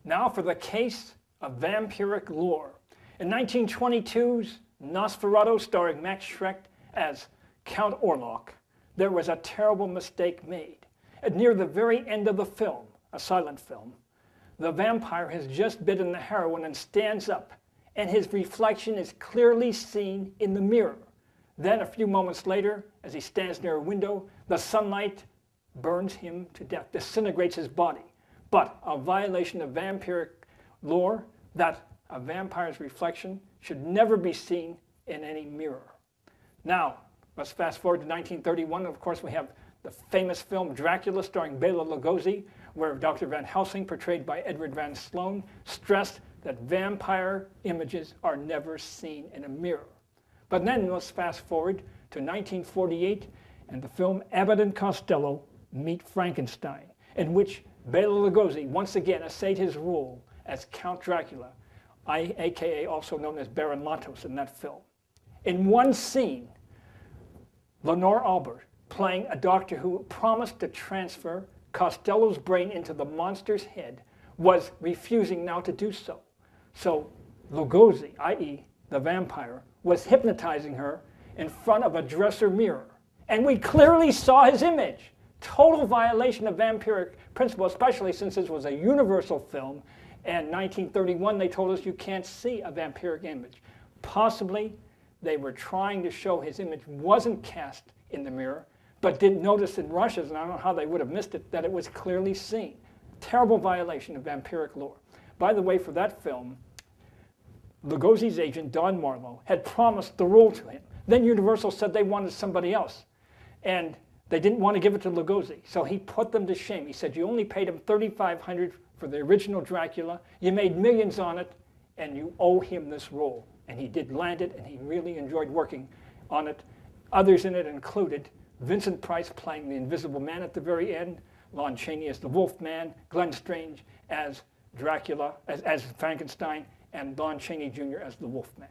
Now for the case of vampiric lore. In 1922's Nosferatu, starring Max Schreck as Count Orlok, there was a terrible mistake made. At near the very end of the film, a silent film, the vampire has just bitten the heroine and stands up, and his reflection is clearly seen in the mirror. Then a few moments later, as he stands near a window, the sunlight burns him to death, disintegrates his body. But a violation of vampiric lore, that a vampire's reflection should never be seen in any mirror. Now, let's fast forward to 1931. Of course, we have the famous film Dracula, starring Bela Lugosi, where Dr. Van Helsing, portrayed by Edward Van Sloan, stressed that vampire images are never seen in a mirror. But then let's fast forward to 1948 and the film Abbott and Costello Meet Frankenstein, in which Bela Lugosi once again essayed his role as Count Dracula, aka also known as Baron Lantos in that film. In one scene, Lenore Albert, playing a doctor who promised to transfer Costello's brain into the monster's head, was refusing now to do so. So Lugosi, i.e. the vampire, was hypnotizing her in front of a dresser mirror. And we clearly saw his image. Total violation of vampiric principle, especially since this was a Universal film. And 1931, they told us you can't see a vampiric image. Possibly they were trying to show his image wasn't cast in the mirror, but didn't notice in rushes, and I don't know how they would have missed it, that it was clearly seen. Terrible violation of vampiric lore. By the way, for that film, Lugosi's agent, Don Marlowe, had promised the role to him. Then Universal said they wanted somebody else, and they didn't want to give it to Lugosi, so he put them to shame. He said, you only paid him $3,500 for the original Dracula, you made millions on it, and you owe him this role. And he did land it, and he really enjoyed working on it. Others in it included Vincent Price playing the Invisible Man at the very end, Lon Chaney as the Wolfman, Glenn Strange as Dracula, as Frankenstein, and Lon Chaney Jr. as the Wolfman.